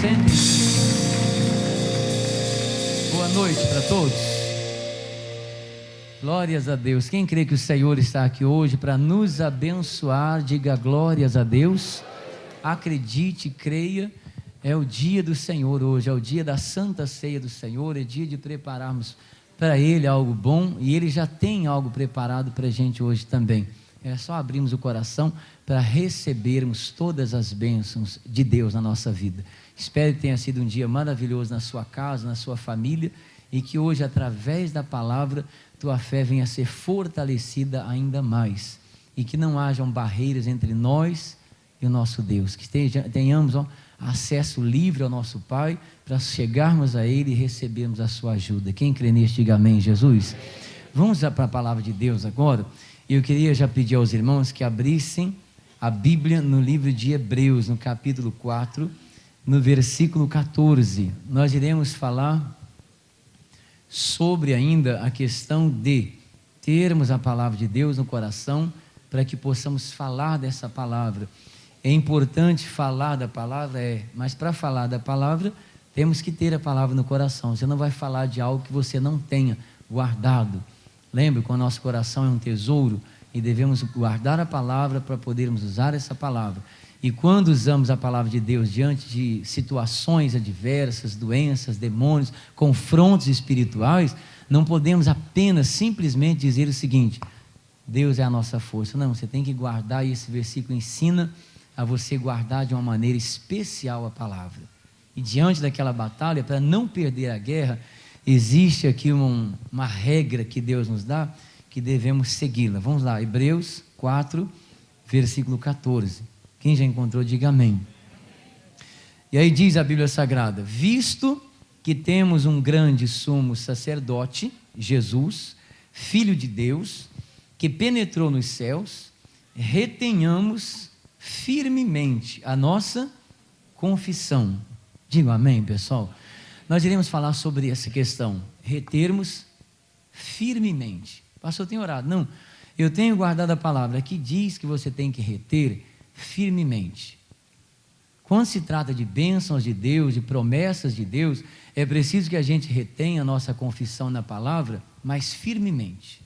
Sente. Boa noite para todos. Glórias a Deus. Quem crê que o Senhor está aqui hoje para nos abençoar, diga glórias a Deus. Acredite, creia. É o dia do Senhor hoje, é o dia da Santa Ceia do Senhor, é dia de prepararmos para Ele algo bom, e Ele já tem algo preparado para a gente hoje também. É só abrirmos o coração para recebermos todas as bênçãos de Deus na nossa vida. Espero que tenha sido um dia maravilhoso na sua casa, na sua família, e que hoje, através da palavra, tua fé venha a ser fortalecida ainda mais, e que não hajam barreiras entre nós e o nosso Deus, que tenhamos acesso livre ao nosso Pai, para chegarmos a Ele e recebermos a sua ajuda. Quem crê nisso, diga amém, Jesus. Vamos para a palavra de Deus agora. Eu queria já pedir aos irmãos que abrissem a Bíblia no livro de Hebreus, no capítulo 4, no versículo 14. Nós iremos falar sobre ainda a questão de termos a palavra de Deus no coração, para que possamos falar dessa palavra. É importante falar da palavra, mas para falar da palavra, temos que ter a palavra no coração. Você não vai falar de algo que você não tenha guardado. Lembre que o nosso coração é um tesouro e devemos guardar a palavra para podermos usar essa palavra. E quando usamos a palavra de Deus diante de situações adversas, doenças, demônios, confrontos espirituais, não podemos apenas simplesmente dizer o seguinte: Deus é a nossa força. Não, você tem que guardar, e esse versículo ensina a você guardar de uma maneira especial a palavra. E diante daquela batalha, para não perder a guerra, existe aqui uma regra que Deus nos dá, que devemos segui-la. Vamos lá, Hebreus 4, versículo 14. Quem já encontrou, diga amém. E aí diz a Bíblia Sagrada: visto que temos um grande sumo sacerdote, Jesus, Filho de Deus, que penetrou nos céus, retenhamos firmemente a nossa confissão. Diga amém, pessoal. Nós iremos falar sobre essa questão, retermos firmemente. Pastor, eu tenho orado. Não, eu tenho guardado a palavra. Aqui diz que você tem que reter firmemente. Quando se trata de bênçãos de Deus, de promessas de Deus, é preciso que a gente retenha a nossa confissão na palavra, mas firmemente.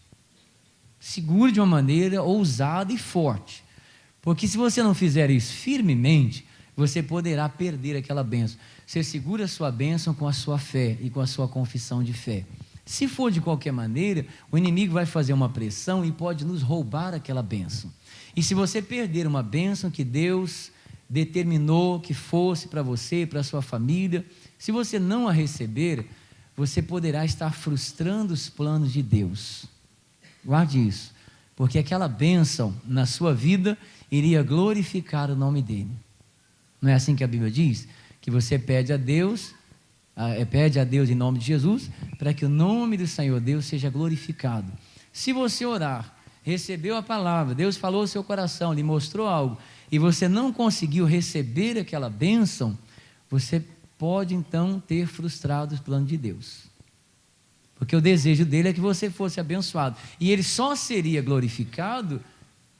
Segure de uma maneira ousada e forte. Porque se você não fizer isso firmemente, você poderá perder aquela bênção. Você segura a sua bênção com a sua fé e com a sua confissão de fé. Se for de qualquer maneira, o inimigo vai fazer uma pressão e pode nos roubar aquela bênção. E se você perder uma bênção que Deus determinou que fosse para você, para a sua família, se você não a receber, você poderá estar frustrando os planos de Deus. Guarde isso, porque aquela bênção na sua vida iria glorificar o nome dele. Não é assim que a Bíblia diz? Que você pede a Deus em nome de Jesus, para que o nome do Senhor Deus seja glorificado. Se você orar, recebeu a palavra, Deus falou ao seu coração, lhe mostrou algo, e você não conseguiu receber aquela bênção, você pode então ter frustrado os planos de Deus. Porque o desejo dele é que você fosse abençoado, e ele só seria glorificado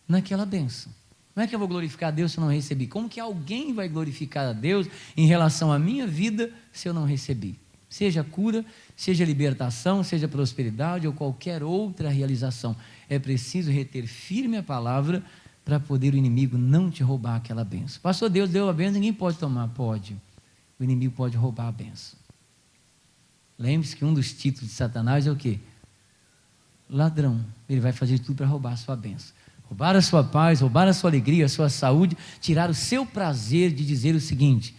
naquela bênção. Como é que eu vou glorificar a Deus se eu não recebi? Como que alguém vai glorificar a Deus em relação à minha vida se eu não recebi? Seja cura, seja libertação, seja prosperidade ou qualquer outra realização. É preciso reter firme a palavra para poder o inimigo não te roubar aquela bênção. Pastor, Deus deu a bênção, ninguém pode tomar. Pode. O inimigo pode roubar a bênção. Lembre-se que um dos títulos de Satanás é o quê? Ladrão. Ele vai fazer tudo para roubar a sua bênção. Roubar a sua paz, roubar a sua alegria, a sua saúde, tirar o seu prazer de dizer o seguinte: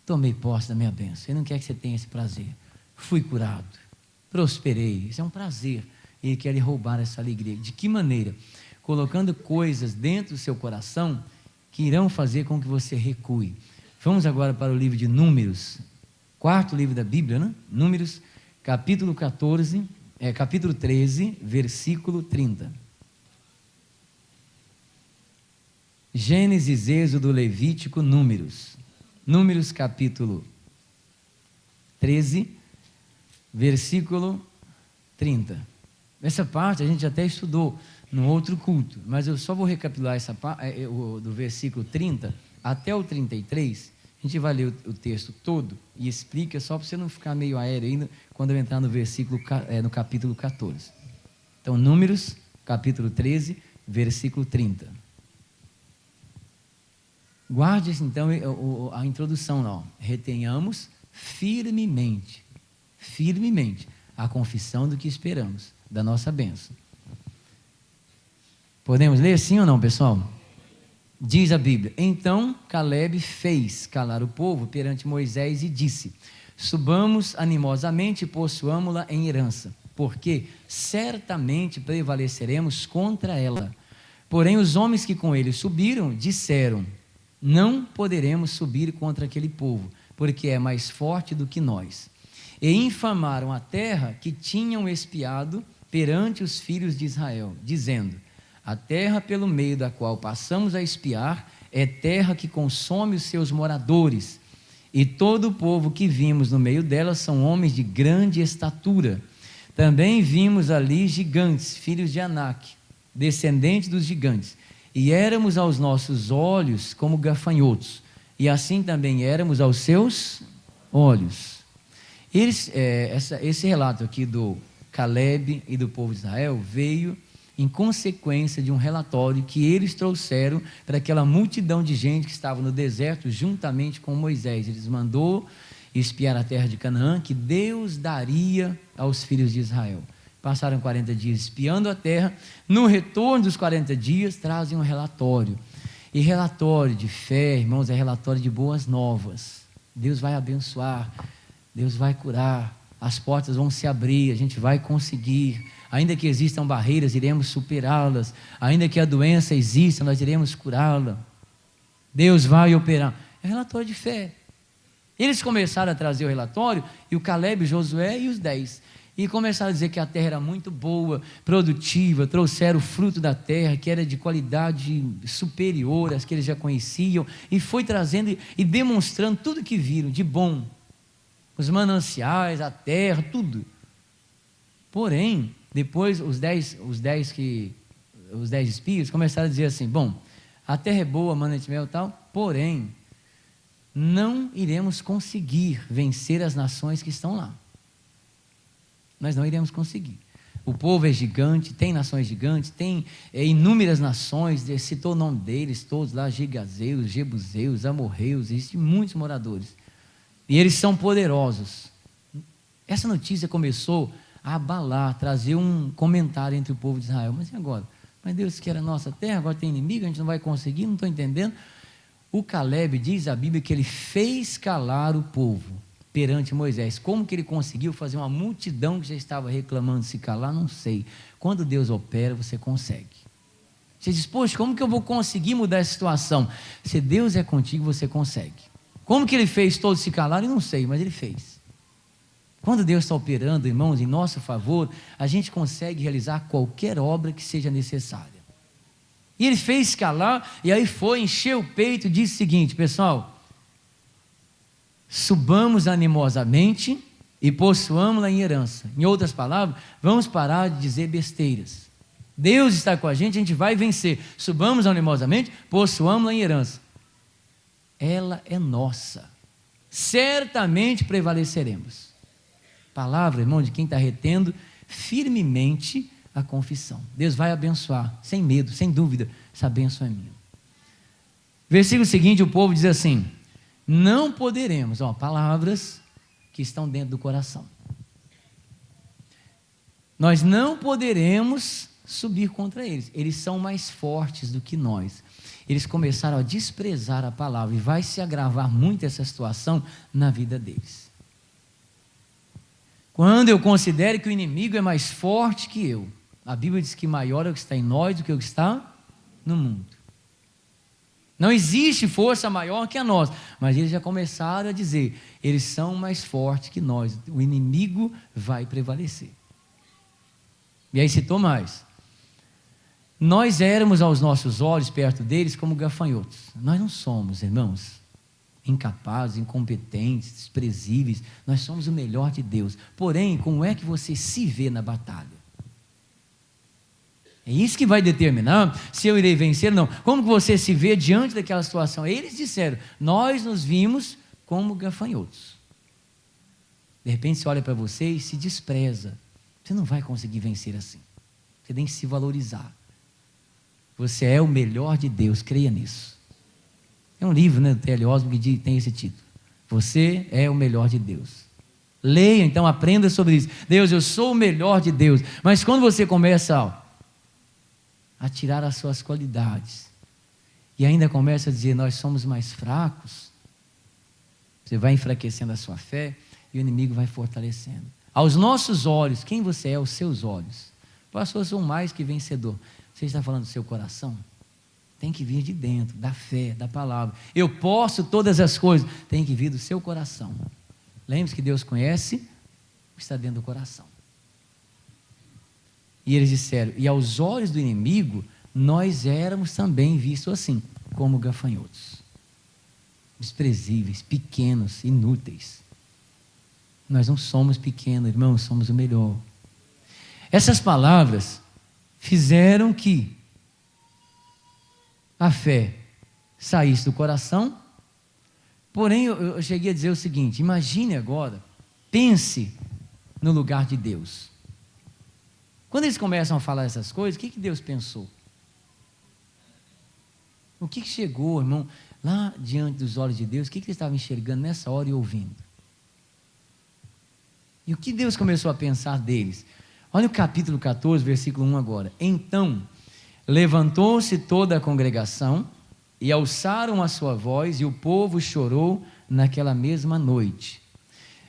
tomei posse da minha bênção. Ele não quer que você tenha esse prazer. Fui curado, prosperei, isso é um prazer. Ele quer lhe roubar essa alegria. De que maneira? Colocando coisas dentro do seu coração que irão fazer com que você recue. Vamos agora para o livro de Números, quarto livro da Bíblia, né? Números, capítulo 13, versículo 30. Gênesis, Êxodo, Levítico, Números. Números capítulo 13, versículo 30. Essa parte a gente até estudou num outro culto, mas eu só vou recapitular essa parte, do versículo 30 até o 33. A gente vai ler o texto todo e explica, só para você não ficar meio aéreo ainda, quando eu entrar no no capítulo 14. Então, Números, capítulo 13, versículo 30. Guarde, então, a introdução, não. Retenhamos firmemente a confissão do que esperamos, da nossa bênção. Podemos ler sim ou não, pessoal? Diz a Bíblia: então Caleb fez calar o povo perante Moisés e disse: subamos animosamente e possuamo-la em herança, porque certamente prevaleceremos contra ela. Porém os homens que com ele subiram disseram: não poderemos subir contra aquele povo, porque é mais forte do que nós. E infamaram a terra que tinham espiado perante os filhos de Israel, dizendo: a terra pelo meio da qual passamos a espiar é terra que consome os seus moradores, e todo o povo que vimos no meio dela são homens de grande estatura. Também vimos ali gigantes, filhos de Anak, descendentes dos gigantes, e éramos aos nossos olhos como gafanhotos, e assim também éramos aos seus olhos. Esse relato aqui do Caleb e do povo de Israel veio em consequência de um relatório que eles trouxeram para aquela multidão de gente que estava no deserto juntamente com Moisés. Eles mandou espiar a terra de Canaã, que Deus daria aos filhos de Israel. Passaram 40 dias espiando a terra. No retorno dos 40 dias trazem um relatório, e relatório de fé, irmãos, é relatório de boas novas. Deus vai abençoar, Deus vai curar, as portas vão se abrir, a gente vai conseguir. Ainda que existam barreiras, iremos superá-las. Ainda que a doença exista, nós iremos curá-la. Deus vai operar. É relatório de fé. Eles começaram a trazer o relatório, e o Caleb, Josué e os 10. E começaram a dizer que a terra era muito boa, produtiva, trouxeram o fruto da terra, que era de qualidade superior às que eles já conheciam, e foi trazendo e demonstrando tudo que viram de bom. Os mananciais, a terra, tudo. Porém, depois os 10 espias começaram a dizer assim: bom, a terra é boa, mana de mel e tal, porém, não iremos conseguir vencer as nações que estão lá. Nós não iremos conseguir. O povo é gigante, tem nações gigantes, tem inúmeras nações, citou o nome deles todos lá: Gigazeus, Jebuseus, Amorreus, existem muitos moradores. E eles são poderosos. Essa notícia começou a abalar, trazer um comentário entre o povo de Israel. Mas e agora? Mas Deus quer a nossa terra, agora tem inimigo, a gente não vai conseguir, não estou entendendo. O Caleb, diz a Bíblia, que ele fez calar o povo perante Moisés. Como que ele conseguiu fazer uma multidão que já estava reclamando se calar? Não sei. Quando Deus opera, você consegue. Você diz: poxa, como que eu vou conseguir mudar essa situação? Se Deus é contigo, você consegue. Como que ele fez todos se calarem? Não sei, mas ele fez. Quando Deus está operando, irmãos, em nosso favor, a gente consegue realizar qualquer obra que seja necessária. E ele fez calar, e aí foi, encheu o peito e disse o seguinte: pessoal, subamos animosamente e possuamos-la em herança. Em outras palavras, vamos parar de dizer besteiras. Deus está com a gente vai vencer. Subamos animosamente, possuamos-la em herança. Ela é nossa. Certamente prevaleceremos. Palavra, irmão, de quem está retendo firmemente a confissão. Deus vai abençoar, sem medo, sem dúvida, essa bênção é minha. Versículo seguinte, o povo diz assim: não poderemos, palavras que estão dentro do coração. Nós não poderemos subir contra eles. Eles são mais fortes do que nós. Eles começaram a desprezar a palavra, e vai se agravar muito essa situação na vida deles. Quando eu considero que o inimigo é mais forte que eu, a Bíblia diz que maior é o que está em nós do que o que está no mundo. Não existe força maior que a nossa, mas eles já começaram a dizer: eles são mais fortes que nós, o inimigo vai prevalecer. E aí citou mais: nós éramos aos nossos olhos perto deles como gafanhotos. Nós não somos, irmãos, incapazes, incompetentes, desprezíveis. Nós somos o melhor de Deus. Porém, como é que você se vê na batalha? É isso que vai determinar se eu irei vencer ou não. Como que você se vê diante daquela situação? Eles disseram, nós nos vimos como gafanhotos. De repente você olha para você e se despreza. Você não vai conseguir vencer assim. Você tem que se valorizar. Você é o melhor de Deus, creia nisso. É um livro, né, do T.L. Osborne que tem esse título. Você é o melhor de Deus. Leia, então, aprenda sobre isso. Deus, eu sou o melhor de Deus. Mas quando você começa a tirar as suas qualidades e ainda começa a dizer, nós somos mais fracos, você vai enfraquecendo a sua fé e o inimigo vai fortalecendo. Aos nossos olhos, quem você é aos seus olhos? Pastor, eu sou mais que vencedor. Você está falando do seu coração? Tem que vir de dentro, da fé, da palavra. Eu posso todas as coisas. Tem que vir do seu coração. Lembre-se que Deus conhece o que está dentro do coração. E eles disseram, e aos olhos do inimigo, nós éramos também vistos assim, como gafanhotos. Desprezíveis, pequenos, inúteis. Nós não somos pequenos, irmãos, somos o melhor. Essas palavras fizeram que a fé saísse do coração. Porém, eu cheguei a dizer o seguinte, imagine agora, pense no lugar de Deus. Quando eles começam a falar essas coisas, o que Deus pensou? O que chegou, irmão, lá diante dos olhos de Deus, o que ele estava enxergando nessa hora e ouvindo? E o que Deus começou a pensar deles? Olha o capítulo 14, versículo 1 agora. Então, levantou-se toda a congregação e alçaram a sua voz, e o povo chorou naquela mesma noite.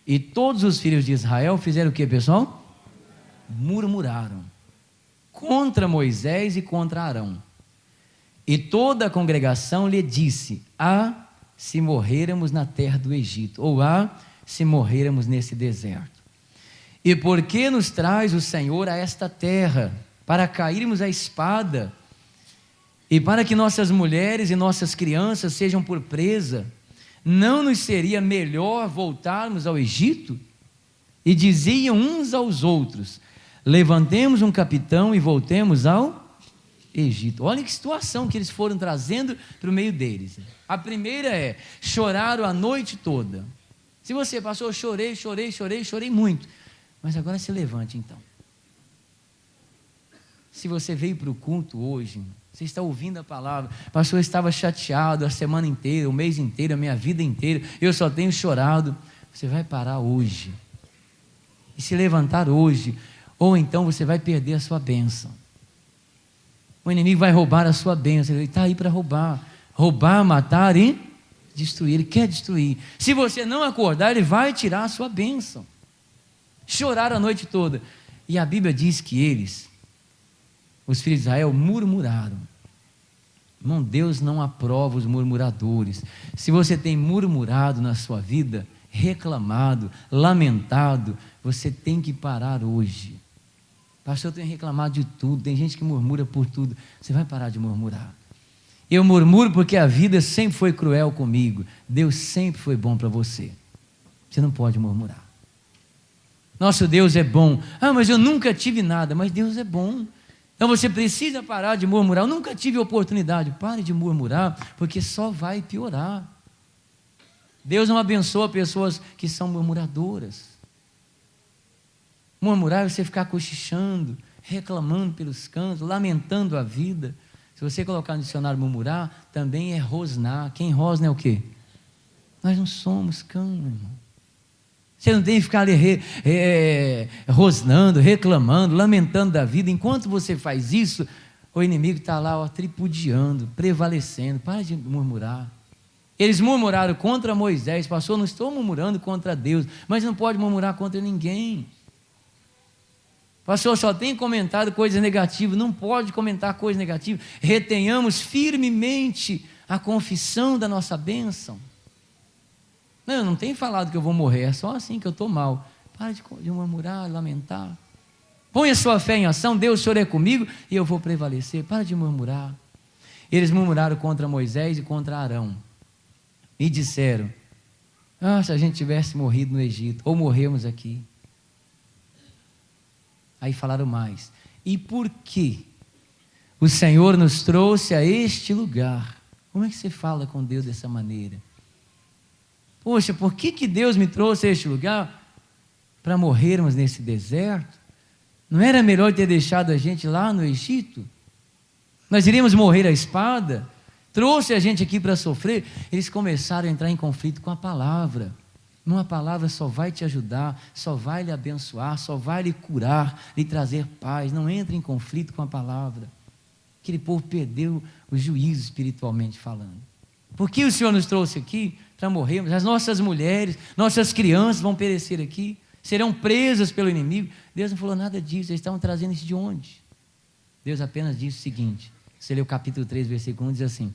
E todos os filhos de Israel fizeram o que, pessoal? Murmuraram contra Moisés e contra Arão. E toda a congregação lhe disse, se morrêramos na terra do Egito, ou se morrêramos nesse deserto. E por que nos traz o Senhor a esta terra, para cairmos à espada, e para que nossas mulheres e nossas crianças sejam por presa? Não nos seria melhor voltarmos ao Egito? E diziam uns aos outros, levantemos um capitão e voltemos ao Egito. Olha que situação que eles foram trazendo para o meio deles. A primeira choraram a noite toda. Se você passou, eu chorei muito. Mas agora se levante então. Se você veio para o culto hoje, você está ouvindo a palavra, pastor, eu estava chateado a semana inteira, o mês inteiro, a minha vida inteira, eu só tenho chorado. Você vai parar hoje e se levantar hoje, ou então você vai perder a sua bênção. O inimigo vai roubar a sua bênção. Ele está aí para roubar, matar e destruir. Ele quer destruir. Se você não acordar, ele vai tirar a sua bênção. Choraram a noite toda. E a Bíblia diz que eles, os filhos de Israel, murmuraram. Irmão, Deus não aprova os murmuradores. Se você tem murmurado na sua vida, reclamado, lamentado, você tem que parar hoje. Pastor, eu tenho reclamado de tudo, tem gente que murmura por tudo. Você vai parar de murmurar. Eu murmuro porque a vida sempre foi cruel comigo. Deus sempre foi bom para você. Você não pode murmurar. Nosso Deus é bom. Mas eu nunca tive nada. Mas Deus é bom. Então você precisa parar de murmurar. Eu nunca tive oportunidade. Pare de murmurar, porque só vai piorar. Deus não abençoa pessoas que são murmuradoras. Murmurar é você ficar cochichando, reclamando pelos cantos, lamentando a vida. Se você colocar no dicionário murmurar, também é rosnar. Quem rosna é o quê? Nós não somos cão, irmão. Você não tem que ficar ali rosnando, reclamando, lamentando da vida. Enquanto você faz isso, o inimigo está lá tripudiando, prevalecendo. Para de murmurar. Eles murmuraram contra Moisés. Pastor, não estou murmurando contra Deus, mas não pode murmurar contra ninguém. Pastor, só tem comentado coisas negativas. Não pode comentar coisas negativas. Retenhamos firmemente a confissão da nossa bênção. Não, eu não tenho falado que eu vou morrer, é só assim que eu estou mal. Para de murmurar, lamentar. Põe a sua fé em ação. Deus, o Senhor é comigo e eu vou prevalecer. Para de murmurar. Eles murmuraram contra Moisés e contra Arão. E disseram, se a gente tivesse morrido no Egito, ou morremos aqui. Aí falaram mais, e por que o Senhor nos trouxe a este lugar. Como é que você fala com Deus dessa maneira? Poxa, por que Deus me trouxe a este lugar? Para morrermos nesse deserto? Não era melhor ter deixado a gente lá no Egito? Nós iríamos morrer à espada? Trouxe a gente aqui para sofrer? Eles começaram a entrar em conflito com a palavra. Uma palavra só vai te ajudar, só vai lhe abençoar, só vai lhe curar, lhe trazer paz. Não entre em conflito com a palavra. Aquele povo perdeu o juízo espiritualmente falando. Por que o Senhor nos trouxe aqui? Para morrermos. As nossas mulheres, nossas crianças vão perecer aqui, serão presas pelo inimigo. Deus não falou nada disso. Eles estavam trazendo isso de onde? Deus apenas disse o seguinte: você lê o capítulo 3, versículo 1, diz assim: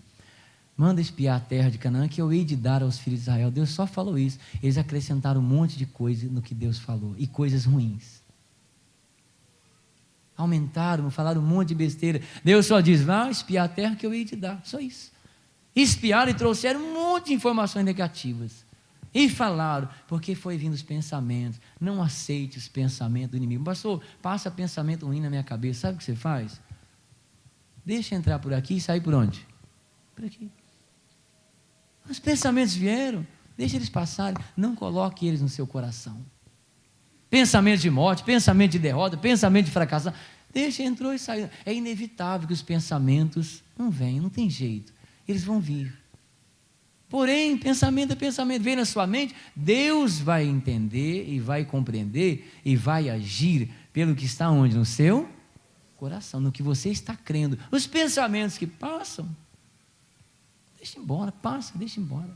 manda espiar a terra de Canaã, que eu hei de dar aos filhos de Israel. Deus só falou isso. Eles acrescentaram um monte de coisa no que Deus falou, e coisas ruins. Aumentaram, falaram um monte de besteira. Deus só diz: vá espiar a terra que eu hei de dar. Só isso. Espiaram e trouxeram um monte de informações negativas. E falaram, porque foi vindo os pensamentos. Não aceite os pensamentos do inimigo. Pastor, passa pensamento ruim na minha cabeça. Sabe o que você faz? Deixa entrar por aqui e sair por onde? Por aqui. Os pensamentos vieram, deixa eles passarem. Não coloque eles no seu coração. Pensamento de morte, pensamento de derrota, pensamento de fracasso. Deixa, entrou e saiu. É inevitável que os pensamentos não venham, não tem jeito. Eles vão vir. Porém, pensamento é pensamento, vem na sua mente, Deus vai entender e vai compreender e vai agir pelo que está onde? No seu coração, no que você está crendo. Os pensamentos que passam, deixa embora, passa, deixa embora.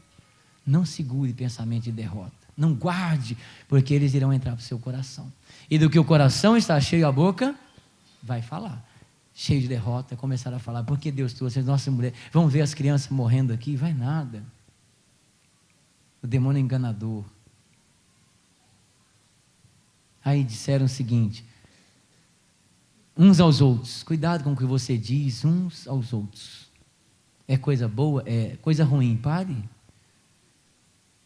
Não segure pensamento de derrota. Não guarde, porque eles irão entrar para o seu coração. E do que o coração está cheio, a boca vai falar. Cheio de derrota, começar a falar, porque Deus trouxe as nossas mulheres. Vamos ver as crianças morrendo aqui, vai nada. O demônio é enganador. Aí disseram o seguinte: uns aos outros, cuidado com o que você diz, uns aos outros. É coisa boa, é coisa ruim, pare.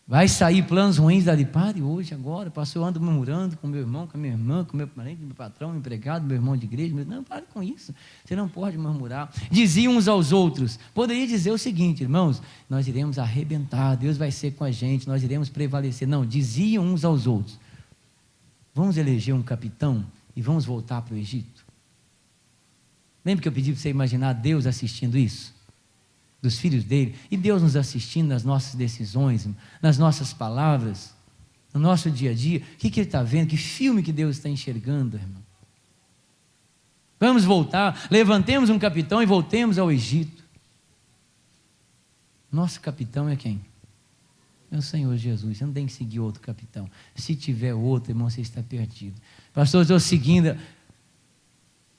Vai sair planos ruins dali, pare hoje, agora. Pastor, eu ando murmurando com meu irmão, com a minha irmã, com meu parente, meu patrão, meu empregado, meu irmão de igreja. Não, pare com isso. Você não pode murmurar. Diziam uns aos outros. Poderia dizer o seguinte: irmãos, nós iremos arrebentar, Deus vai ser com a gente, nós iremos prevalecer. Não, diziam uns aos outros: vamos eleger um capitão e vamos voltar para o Egito. Lembra que eu pedi para você imaginar Deus assistindo isso? Dos filhos dele, e Deus nos assistindo nas nossas decisões, nas nossas palavras, no nosso dia a dia. O que ele está vendo? Que filme que Deus está enxergando, irmão? Vamos voltar, levantemos um capitão e voltemos ao Egito. Nosso capitão é quem? É o Senhor Jesus. Você não tem que seguir outro capitão. Se tiver outro, irmão, você está perdido. Pastor, eu estou seguindo.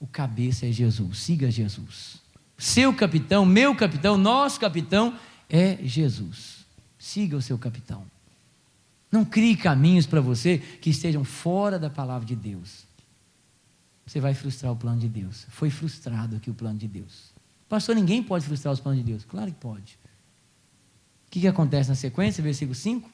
O cabeça é Jesus. Siga Jesus. Seu capitão, meu capitão, nosso capitão é Jesus. Siga o seu capitão. Não crie caminhos para você que estejam fora da palavra de Deus. Você vai frustrar o plano de Deus. Foi frustrado aqui o plano de Deus. Pastor, ninguém pode frustrar os planos de Deus. Claro que pode. O que acontece na sequência, versículo 5?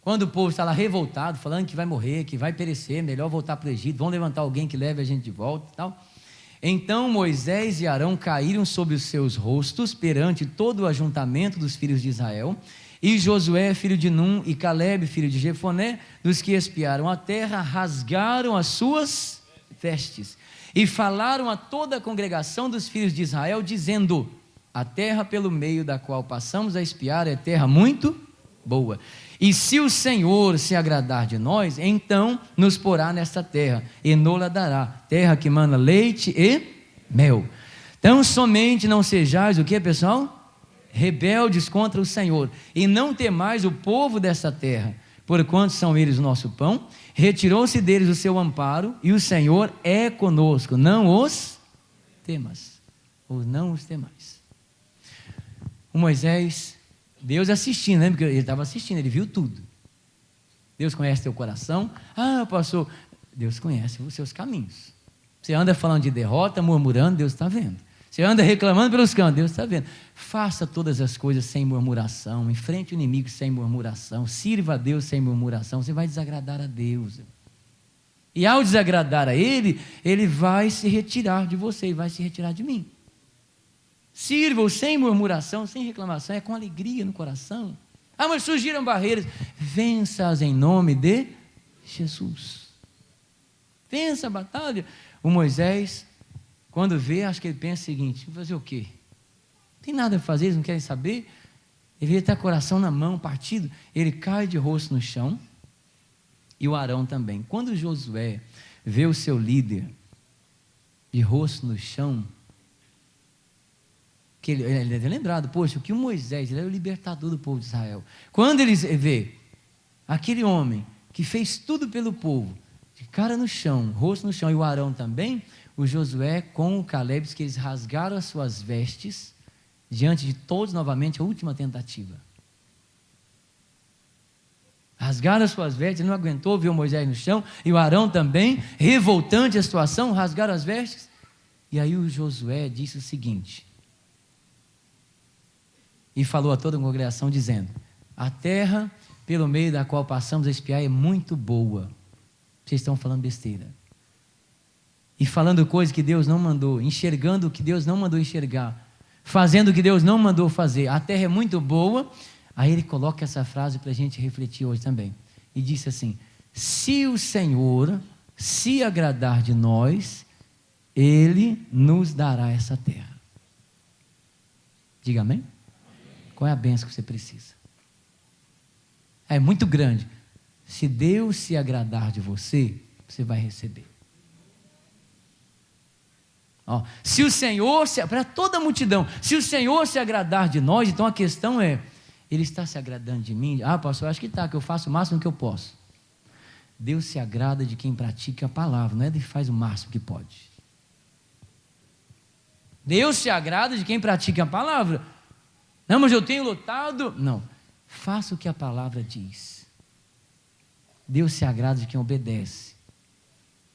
Quando o povo está lá revoltado, falando que vai morrer, que vai perecer, melhor voltar para o Egito, vão levantar alguém que leve a gente de volta e tal. Então Moisés e Arão caíram sobre os seus rostos perante todo o ajuntamento dos filhos de Israel, e Josué, filho de Num, e Calebe, filho de Jefoné, dos que espiaram a terra, rasgaram as suas vestes, e falaram a toda a congregação dos filhos de Israel, dizendo: a terra pelo meio da qual passamos a espiar é terra muito boa, e se o Senhor se agradar de nós, então nos porá nesta terra, e nola dará, terra que mana leite e mel. Então somente não sejais o que, pessoal? Rebeldes contra o Senhor, e não temais o povo desta terra, porquanto são eles o nosso pão. Retirou-se deles o seu amparo, e o Senhor é conosco, não os temas, ou não os temais. O Moisés, Deus assistindo, lembra que ele estava assistindo, ele viu tudo. Deus conhece teu coração. Ah, pastor, Deus conhece os seus caminhos. Você anda falando de derrota, murmurando, Deus está vendo. Você anda reclamando pelos cantos, Deus está vendo. Faça todas as coisas sem murmuração, enfrente o inimigo sem murmuração, sirva a Deus sem murmuração, você vai desagradar a Deus. E ao desagradar a ele, ele vai se retirar de você e vai se retirar de mim. Sirva-o sem murmuração, sem reclamação, é com alegria no coração. Ah, mas surgiram barreiras. Vença-as em nome de Jesus. Vença a batalha. O Moisés, quando vê, acho que ele pensa o seguinte: vou fazer o quê? Não tem nada a fazer, eles não querem saber. Ele devia ter o coração na mão, partido. Ele cai de rosto no chão. E o Arão também. Quando Josué vê o seu líder de rosto no chão, que ele deve ter lembrado, poxa, o que o Moisés, ele era o libertador do povo de Israel. Quando ele vê aquele homem que fez tudo pelo povo, de cara no chão, rosto no chão, e o Arão também, o Josué com o Caleb, que eles rasgaram as suas vestes, diante de todos novamente, a última tentativa. Rasgaram as suas vestes, ele não aguentou ver o Moisés no chão, e o Arão também, revoltante a situação, rasgaram as vestes. E aí o Josué disse o seguinte, e falou a toda a congregação dizendo: a terra pelo meio da qual passamos a espiar é muito boa. Vocês estão falando besteira. E falando coisas que Deus não mandou, enxergando o que Deus não mandou enxergar, fazendo o que Deus não mandou fazer. A terra é muito boa. Aí ele coloca essa frase para a gente refletir hoje também. E disse assim: se o Senhor se agradar de nós, Ele nos dará essa terra. Diga amém? Qual é a bênção que você precisa? É muito grande. Se Deus se agradar de você, você vai receber. Ó, se o Senhor, para toda a multidão, se o Senhor se agradar de nós, então a questão é, Ele está se agradando de mim? Ah, pastor, eu acho que está, que eu faço o máximo que eu posso. Deus se agrada de quem pratica a palavra, não é de quem faz o máximo que pode. Deus se agrada de quem pratica a palavra. Não, mas eu tenho lutado. Não, faça o que a palavra diz. Deus se agrada de quem obedece,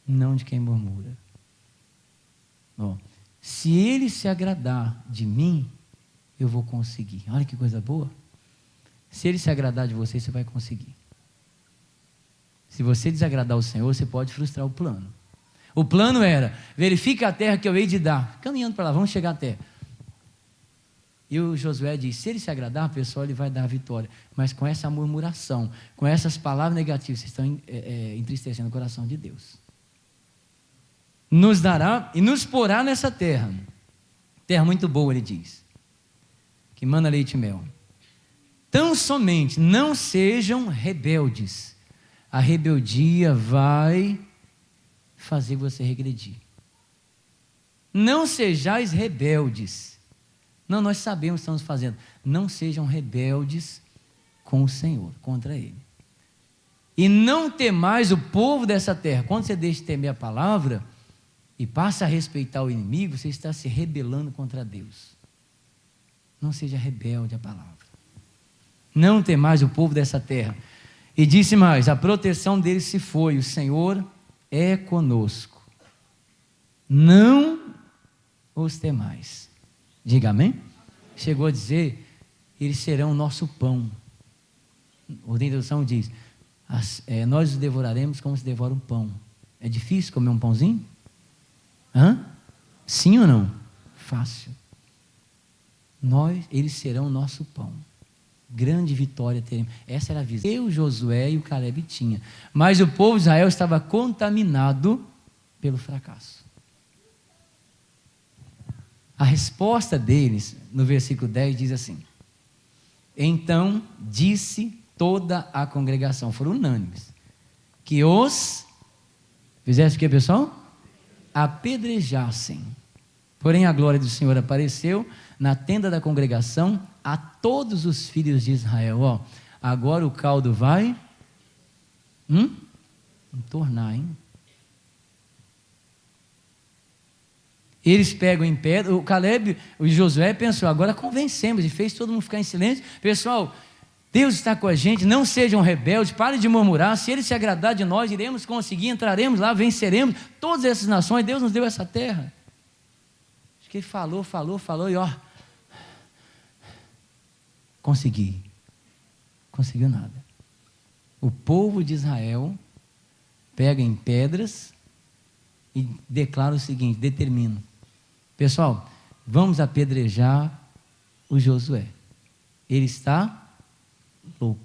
não de quem murmura. Ó, se Ele se agradar de mim, eu vou conseguir. Olha que coisa boa. Se Ele se agradar de você, você vai conseguir. Se você desagradar o Senhor, você pode frustrar o plano. O plano era: verifica a terra que eu hei de dar. Caminhando para lá, vamos chegar à terra. E o Josué diz: se ele se agradar, pessoal, ele vai dar a vitória. Mas com essa murmuração, com essas palavras negativas, vocês estão entristecendo o coração de Deus. Nos dará e nos porá nessa terra. Terra muito boa, ele diz, que mana leite e mel. Tão somente não sejam rebeldes. A rebeldia vai fazer você regredir. Não sejais rebeldes. Não, nós sabemos o que estamos fazendo. Não sejam rebeldes com o Senhor, contra Ele. E não temais o povo dessa terra. Quando você deixa de temer a palavra e passa a respeitar o inimigo, você está se rebelando contra Deus. Não seja rebelde à palavra. Não temais o povo dessa terra. E disse mais: a proteção deles se foi, o Senhor é conosco. Não os temais. Diga amém? Chegou a dizer: eles serão o nosso pão. A introdução diz: nós os devoraremos como se devora um pão. É difícil comer um pãozinho? Sim ou não? Fácil. Eles serão o nosso pão. Grande vitória teremos. Essa era a visão. Eu, Josué e o Caleb tinha. Mas o povo de Israel estava contaminado pelo fracasso. A resposta deles, no versículo 10, diz assim: então disse toda a congregação, foram unânimes, que os fizesse o que, pessoal? Apedrejassem. Porém a glória do Senhor apareceu na tenda da congregação a todos os filhos de Israel. Ó, agora o caldo vai entornar, hein? Eles pegam em pedra. O Caleb, o Josué pensou: agora convencemos, e fez todo mundo ficar em silêncio. Pessoal, Deus está com a gente, não sejam rebeldes, parem de murmurar. Se Ele se agradar de nós, iremos conseguir, entraremos lá, venceremos todas essas nações. Deus nos deu essa terra. Acho que ele falou e ó, conseguiu nada. O povo de Israel pega em pedras e declara o seguinte, determina: pessoal, vamos apedrejar o Josué. Ele está louco.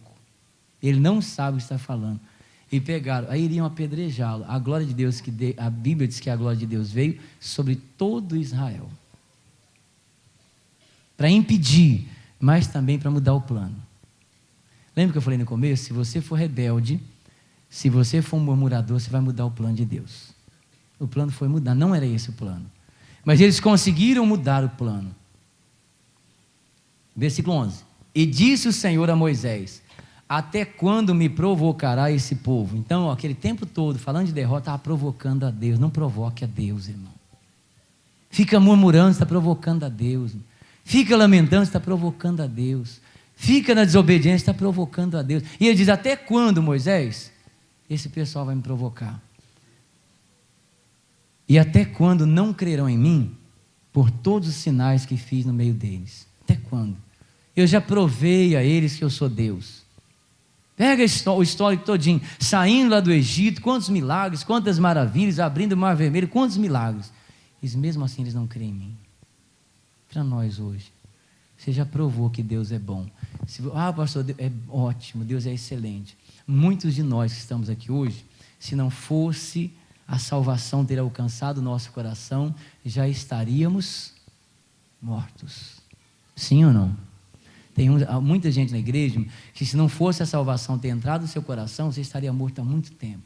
Ele não sabe o que está falando. E pegaram, aí iriam apedrejá-lo. A glória de Deus, a Bíblia diz que a glória de Deus veio sobre todo Israel. Para impedir, mas também para mudar o plano. Lembra que eu falei no começo? Se você for rebelde, se você for um murmurador, você vai mudar o plano de Deus. O plano foi mudar, não era esse o plano. Mas eles conseguiram mudar o plano. Versículo 11. E disse o Senhor a Moisés: até quando me provocará esse povo? Então, aquele tempo todo, falando de derrota, estava provocando a Deus. Não provoque a Deus, irmão. Fica murmurando, está provocando a Deus. Fica lamentando, está provocando a Deus. Fica na desobediência, está provocando a Deus. E ele diz: até quando, Moisés, esse pessoal vai me provocar? E até quando não crerão em mim, por todos os sinais que fiz no meio deles? Até quando? Eu já provei a eles que eu sou Deus. Pega o histórico todinho, saindo lá do Egito, quantos milagres, quantas maravilhas, abrindo o mar vermelho, quantos milagres. E mesmo assim eles não creem em mim. Para nós hoje, você já provou que Deus é bom. Pastor, é ótimo, Deus é excelente. Muitos de nós que estamos aqui hoje, se não fosse a salvação ter alcançado o nosso coração, já estaríamos mortos. Sim ou não? Tem muita gente na igreja que, se não fosse a salvação ter entrado no seu coração, você estaria morto há muito tempo.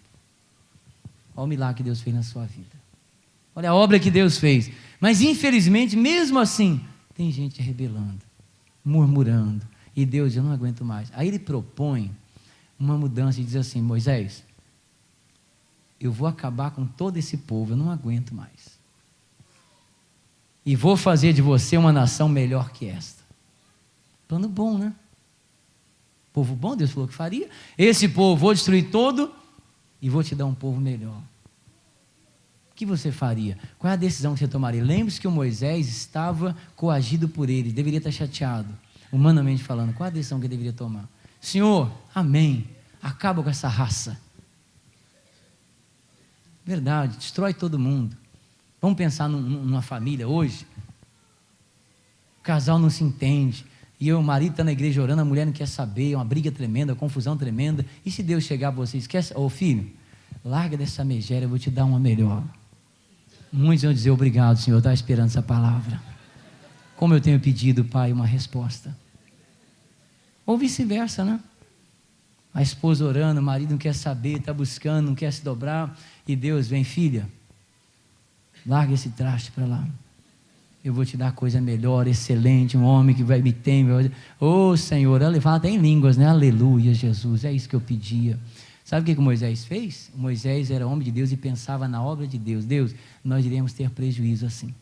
Olha o milagre que Deus fez na sua vida. Olha a obra que Deus fez. Mas infelizmente, mesmo assim, tem gente rebelando, murmurando. E Deus, eu não aguento mais. Aí ele propõe uma mudança e diz assim: Moisés, eu vou acabar com todo esse povo, eu não aguento mais. E vou fazer de você uma nação melhor que esta. Plano bom, né? Povo bom, Deus falou que faria. Esse povo vou destruir todo e vou te dar um povo melhor. O que você faria? Qual é a decisão que você tomaria? Lembre-se que o Moisés estava coagido por ele, deveria estar chateado, humanamente falando. Qual é a decisão que ele deveria tomar? Senhor, amém, acaba com essa raça. Verdade, destrói todo mundo. Vamos pensar numa família hoje. O casal não se entende. E o marido está na igreja orando, a mulher não quer saber, uma briga tremenda, uma confusão tremenda. E se Deus chegar a você, esquece, filho, larga dessa megera, eu vou te dar uma melhor. Muitos vão dizer: obrigado, Senhor, eu estava esperando essa palavra. Como eu tenho pedido, Pai, uma resposta. Ou vice-versa, né? A esposa orando, o marido não quer saber, está buscando, não quer se dobrar. E Deus vem: filha, larga esse traste para lá. Eu vou te dar coisa melhor, excelente, um homem que me teme. Senhor, ela fala até em línguas, né? Aleluia, Jesus, é isso que eu pedia. Sabe o que Moisés fez? Moisés era homem de Deus e pensava na obra de Deus. Deus, nós iremos ter prejuízo assim.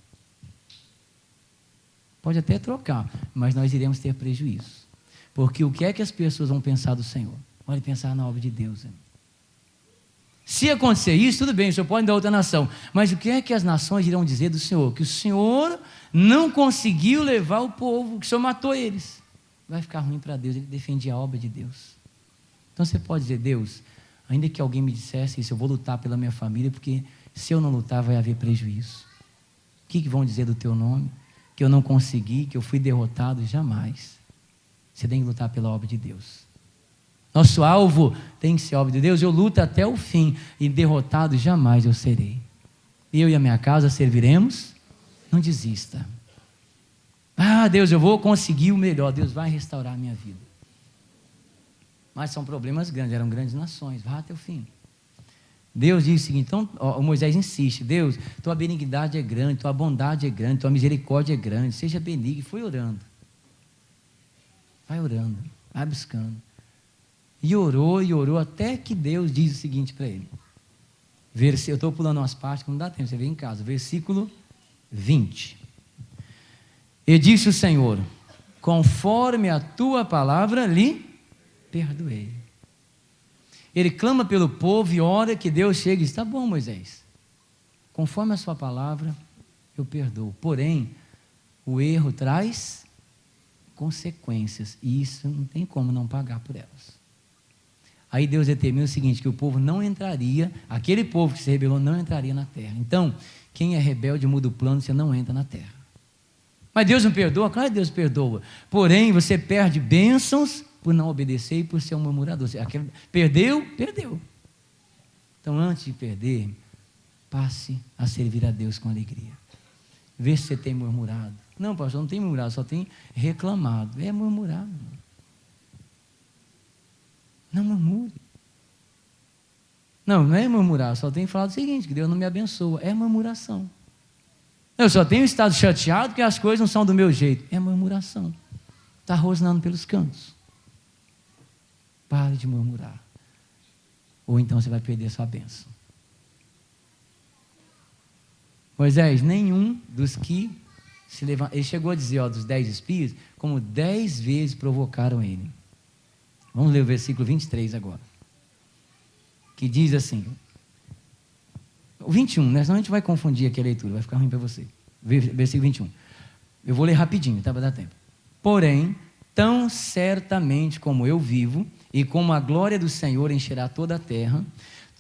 Pode até trocar, mas nós iremos ter prejuízo. Porque o que é que as pessoas vão pensar do Senhor? Podem pensar na obra de Deus. Hein? Se acontecer isso, tudo bem, o Senhor pode dar outra nação. Mas o que é que as nações irão dizer do Senhor? Que o Senhor não conseguiu levar o povo, que o Senhor matou eles. Vai ficar ruim para Deus, ele defendia a obra de Deus. Então você pode dizer: Deus, ainda que alguém me dissesse isso, eu vou lutar pela minha família, porque se eu não lutar vai haver prejuízo. O que vão dizer do teu nome? Que eu não consegui, que eu fui derrotado? Jamais. Você tem que lutar pela obra de Deus. Nosso alvo tem que ser a obra de Deus. Eu luto até o fim, e derrotado jamais eu serei. Eu e a minha casa serviremos. Não desista. Deus, eu vou conseguir o melhor. Deus vai restaurar a minha vida. Mas são problemas grandes, eram grandes nações. Vá até o fim. Deus diz o seguinte, então o Moisés insiste: Deus, tua benignidade é grande, tua bondade é grande, tua misericórdia é grande, seja benigno. E foi orando. Vai orando, vai buscando. E orou, até que Deus diz o seguinte para ele. Eu estou pulando umas partes que não dá tempo, você vê em casa. Versículo 20. E disse o Senhor: conforme a tua palavra lhe perdoei. Ele clama pelo povo e ora que Deus chegue e diz: tá bom, Moisés, conforme a sua palavra eu perdoo. Porém, o erro traz consequências, e isso não tem como não pagar por elas. Aí Deus determina o seguinte, que o povo não entraria, aquele povo que se rebelou não entraria na terra. Então, quem é rebelde muda o plano, você não entra na terra. Mas Deus não perdoa? Claro que Deus perdoa. Porém, você perde bênçãos por não obedecer e por ser um murmurador. Perdeu? Perdeu. Então, antes de perder, passe a servir a Deus com alegria. Vê se você tem murmurado. Não, pastor, não tem murmurado, só tem reclamado. É murmurado. Não murmure. Não é murmurar, só tem falado o seguinte, que Deus não me abençoa. É murmuração. Eu só tenho estado chateado porque as coisas não são do meu jeito. É murmuração. Está rosnando pelos cantos. Pare de murmurar. Ou então você vai perder sua bênção. Moisés, nenhum dos que se levantaram, ele chegou a dizer, dos 10 espias, como 10 vezes provocaram ele. Vamos ler o versículo 23 agora. Que diz assim, o 21, né? Senão a gente vai confundir aqui a leitura, vai ficar ruim para você. Versículo 21. Eu vou ler rapidinho, tá? Para dar tempo. Porém, tão certamente como eu vivo, e como a glória do Senhor encherá toda a terra,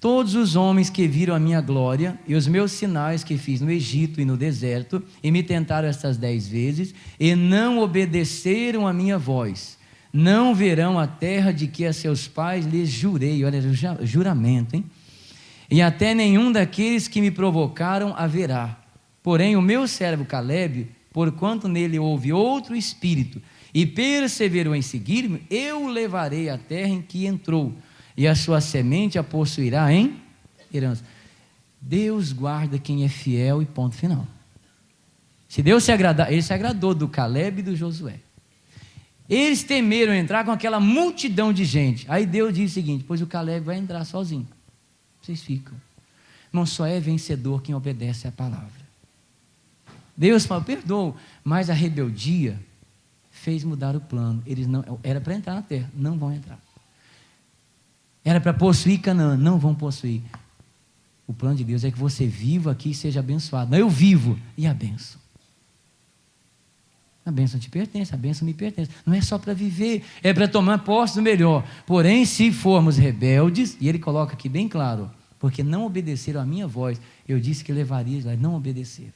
todos os homens que viram a minha glória e os meus sinais que fiz no Egito e no deserto, e me tentaram estas 10 vezes, e não obedeceram a minha voz, não verão a terra de que a seus pais lhes jurei. Olha, juramento, hein? E até nenhum daqueles que me provocaram haverá. Porém, o meu servo Caleb, porquanto nele houve outro espírito, e perseverou em seguir-me, eu o levarei à terra em que entrou, e a sua semente a possuirá em herança. Deus guarda quem é fiel e ponto final. Se Deus se agradar, ele se agradou do Caleb e do Josué. Eles temeram entrar com aquela multidão de gente. Aí Deus diz o seguinte, pois o Caleb vai entrar sozinho. Vocês ficam. Não só é vencedor quem obedece à palavra. Deus falou, perdoa, mas a rebeldia fez mudar o plano. Eles não, era para entrar na terra, não vão entrar. Era para possuir Canaã, não vão possuir. O plano de Deus é que você viva aqui e seja abençoado. Não, eu vivo e a bênção. A bênção te pertence, a bênção me pertence. Não é só para viver, é para tomar posse do melhor. Porém, se formos rebeldes, e ele coloca aqui bem claro, porque não obedeceram a minha voz, eu disse que levaria, mas não obedeceram.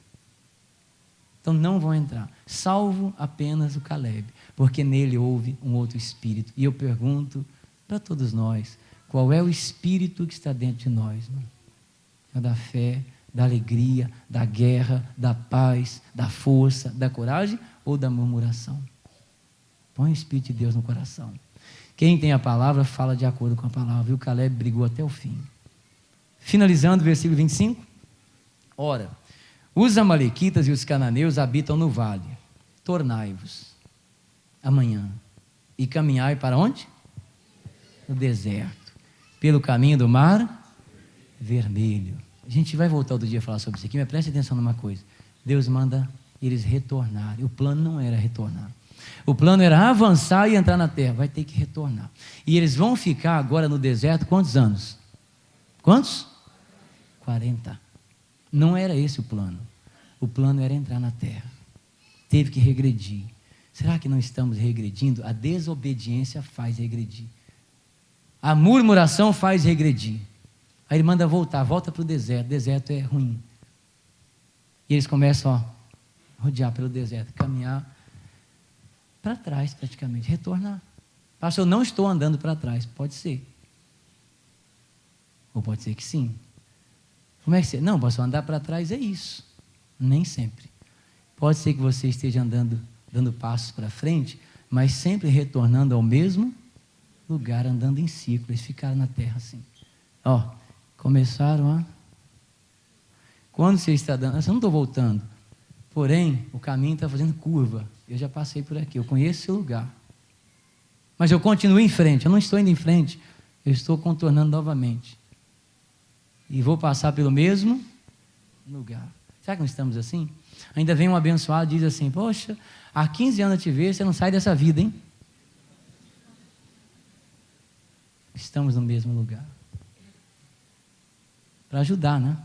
Então não vão entrar, salvo apenas o Caleb, porque nele houve um outro espírito. E eu pergunto para todos nós, qual é o espírito que está dentro de nós? É da fé, da alegria, da guerra, da paz, da força, da coragem ou da murmuração? Põe o Espírito de Deus no coração. Quem tem a palavra, fala de acordo com a palavra. E o Caleb brigou até o fim. Finalizando o versículo 25. Ora, os amalequitas e os cananeus habitam no vale. Tornai-vos amanhã e caminhai para onde? No deserto, pelo caminho do mar vermelho. A gente vai voltar outro dia a falar sobre isso aqui, mas preste atenção numa coisa. Deus manda eles retornarem. O plano não era retornar. O plano era avançar e entrar na terra. Vai ter que retornar. E eles vão ficar agora no deserto quantos anos? Quantos? 40. Não era esse o plano. O plano era entrar na terra. Teve que regredir. Será que não estamos regredindo? A desobediência faz regredir. A murmuração faz regredir. Aí ele manda voltar, volta para o deserto. O deserto é ruim. E eles começam a rodear pelo deserto, caminhar para trás praticamente, retornar. Pastor, eu não estou andando para trás. Pode ser. Ou pode ser que sim. Como é que você... Não, pastor, andar para trás é isso. Nem sempre. Pode ser que você esteja andando, dando passos para frente, mas sempre retornando ao mesmo lugar, andando em círculo. Eles ficaram na terra assim. Ó, começaram a... Quando você está dando... Eu não estou voltando. Porém, o caminho está fazendo curva. Eu já passei por aqui, eu conheço esse lugar. Mas eu continuo em frente, eu não estou indo em frente, eu estou contornando novamente. E vou passar pelo mesmo lugar. Será que não estamos assim? Ainda vem um abençoado e diz assim, poxa, há 15 anos eu te vejo, você não sai dessa vida, hein? Estamos no mesmo lugar. Para ajudar, né?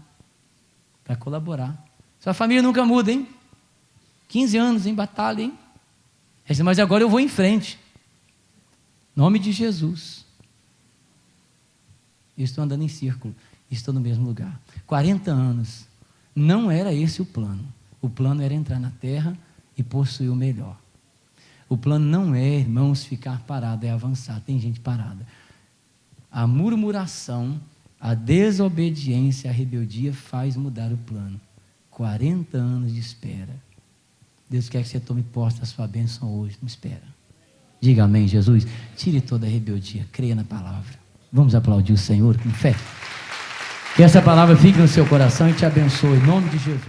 Para colaborar. Sua família nunca muda, hein? 15 anos em batalha, hein? Mas agora eu vou em frente. Em nome de Jesus. Eu estou andando em círculo, estou no mesmo lugar. 40 anos, não era esse o plano. O plano era entrar na terra e possuir o melhor. O plano não é, irmãos, ficar parado, é avançar. Tem gente parada. A murmuração, a desobediência, a rebeldia faz mudar o plano. 40 anos de espera. Deus quer que você tome posse da sua bênção hoje, não espera. Diga amém, Jesus. Tire toda a rebeldia, creia na palavra. Vamos aplaudir o Senhor com fé. Que essa palavra fique no seu coração e te abençoe, em nome de Jesus.